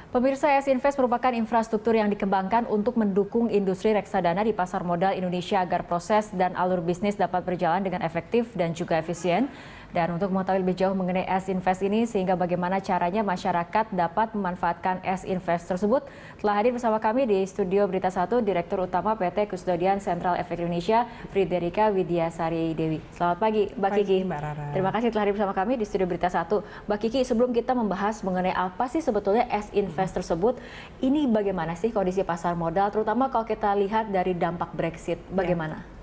Pemirsa, S Invest merupakan infrastruktur yang dikembangkan untuk mendukung industri reksadana di pasar modal Indonesia agar proses dan alur bisnis dapat berjalan dengan efektif dan juga efisien. Dan untuk mengetahui lebih jauh mengenai S Invest ini sehingga bagaimana caranya masyarakat dapat memanfaatkan S Invest tersebut, telah hadir bersama kami di studio Berita 1 Direktur Utama PT Kusdodian Sentral Efek Indonesia, Friederika Widiasari Dewi. Selamat pagi, Mbak Kiki. Mbak Rara. Terima kasih telah hadir bersama kami di studio Berita 1. Mbak Kiki, sebelum kita membahas mengenai apa sih sebetulnya S Invest tersebut, ini bagaimana sih kondisi pasar modal, terutama kalau kita lihat dari dampak Brexit, bagaimana?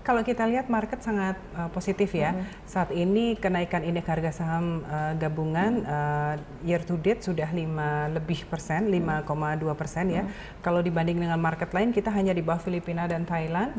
Kalau kita lihat market sangat positif ya. Saat ini kenaikan indeks harga saham gabungan year to date sudah 5% ya. Kalau dibanding dengan market lain, kita hanya di bawah Filipina dan Thailand.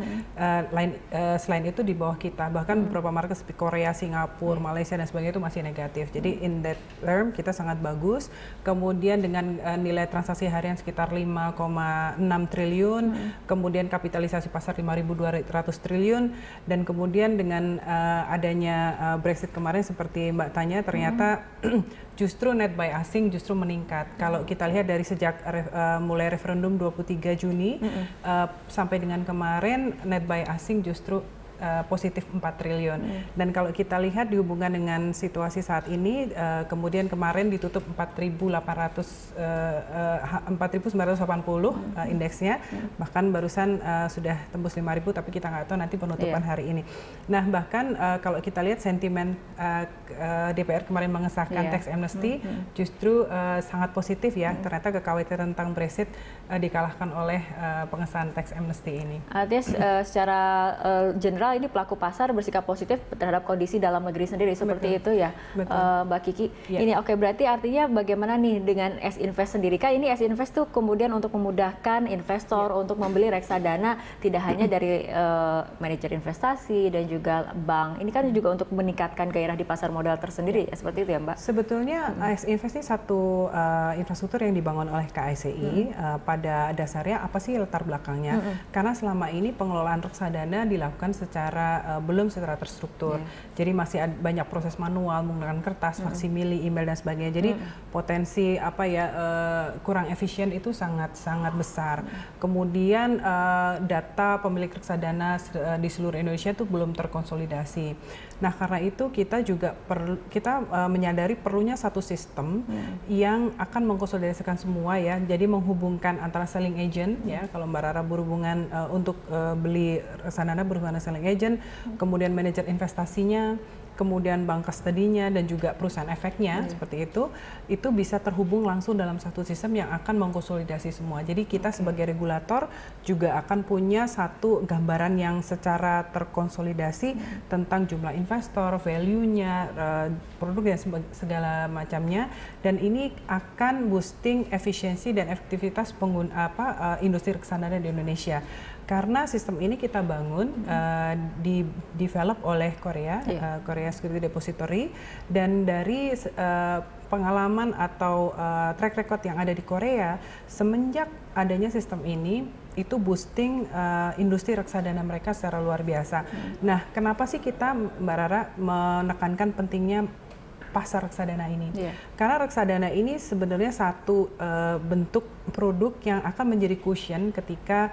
Selain itu di bawah kita. Bahkan beberapa market seperti Korea, Singapura, Malaysia dan sebagainya itu masih negatif. Jadi in that term kita sangat bagus. Kemudian dengan nilai transaksi harian sekitar 5,6 triliun, kemudian kapitalisasi pasar 5.200 triliun. Dan kemudian dengan adanya Brexit kemarin seperti Mbak tanya, ternyata justru net buy asing justru meningkat. Kalau kita lihat dari sejak mulai referendum 23 Juni sampai dengan kemarin, net buy asing justru positif 4 triliun. Dan kalau kita lihat dihubungkan dengan situasi saat ini, kemudian kemarin ditutup 4.980 indeksnya, bahkan barusan sudah tembus 5.000, tapi kita nggak tahu nanti penutupan hari ini. Nah, bahkan kalau kita lihat sentimen DPR kemarin mengesahkan tax amnesty justru sangat positif ya. Ternyata kekhawatiran tentang Brexit dikalahkan oleh pengesahan tax amnesty ini. Artinya secara general ini pelaku pasar bersikap positif terhadap kondisi dalam negeri sendiri seperti itu ya, Mbak Kiki. Ini oke, berarti artinya bagaimana nih dengan S Invest sendiri? Kan ini S Invest tuh kemudian untuk memudahkan investor untuk membeli reksadana tidak hanya dari manajer investasi dan juga bank. Ini kan juga untuk meningkatkan gairah di pasar modal tersendiri, seperti itu ya, Mbak? Sebetulnya S Invest ini satu infrastruktur yang dibangun oleh KSEI. Pada dasarnya apa sih latar belakangnya? Karena selama ini pengelolaan reksadana dilakukan belum secara terstruktur. Jadi masih banyak proses manual menggunakan kertas, faksimili, email dan sebagainya. Jadi potensi kurang efisien itu sangat besar. Kemudian data pemilik reksadana di seluruh Indonesia itu belum terkonsolidasi. Nah, karena itu kita juga menyadari perlunya satu sistem yang akan mengkonsolidasikan semua ya. Jadi menghubungkan antara selling agent ya, kalau Mbak Rara berhubungan untuk beli reksadana berhubungan dengan selling agent, kemudian manajer investasinya, kemudian bank custody-nya dan juga perusahaan efeknya seperti itu bisa terhubung langsung dalam satu sistem yang akan mengkonsolidasi semua. Jadi kita sebagai regulator juga akan punya satu gambaran yang secara terkonsolidasi tentang jumlah investor, value-nya, produk dan segala macamnya, dan ini akan boosting efisiensi dan efektivitas industri reksadana di Indonesia. Karena sistem ini kita bangun, develop oleh Korea Security Depository, dan dari pengalaman atau track record yang ada di Korea, semenjak adanya sistem ini, itu boosting industri reksadana mereka secara luar biasa. Nah, kenapa sih kita, Mbak Rara, menekankan pentingnya pasar reksadana ini? Karena reksadana ini sebenarnya satu bentuk produk yang akan menjadi cushion ketika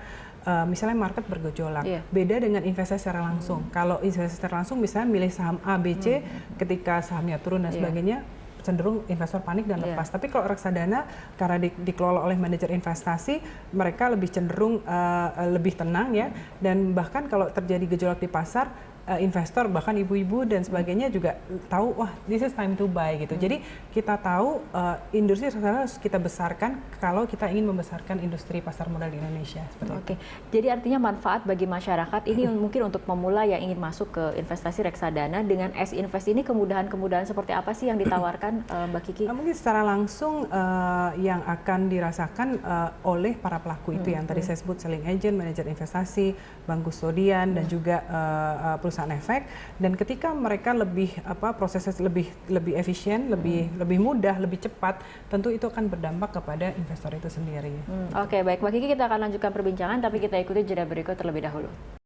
misalnya market bergejolak. Beda dengan investasi secara langsung. Kalau investasi secara langsung misalnya milih saham A, B, C, ketika sahamnya turun dan sebagainya, cenderung investor panik dan lepas. Tapi kalau reksadana, karena dikelola oleh manajer investasi, mereka lebih cenderung lebih tenang ya. Dan bahkan kalau terjadi gejolak di pasar, investor bahkan ibu-ibu dan sebagainya juga tahu, wah, this is time to buy gitu. Jadi kita tahu industri reksadana harus kita besarkan kalau kita ingin membesarkan industri pasar modal di Indonesia. Oke, jadi artinya manfaat bagi masyarakat ini mungkin untuk pemula yang ingin masuk ke investasi reksadana dengan S Invest ini, kemudahan-kemudahan seperti apa sih yang ditawarkan, Mbak Kiki? Mungkin secara langsung yang akan dirasakan oleh para pelaku itu yang tadi saya sebut, selling agent, manajer investasi, bank kustodian dan juga perusahaan efek. Dan ketika mereka prosesnya lebih efisien, lebih mudah, lebih cepat, tentu itu akan berdampak kepada investor itu sendiri. Oke, baik, Mbak Kiki, kita akan lanjutkan perbincangan, tapi kita ikuti jeda berikut terlebih dahulu.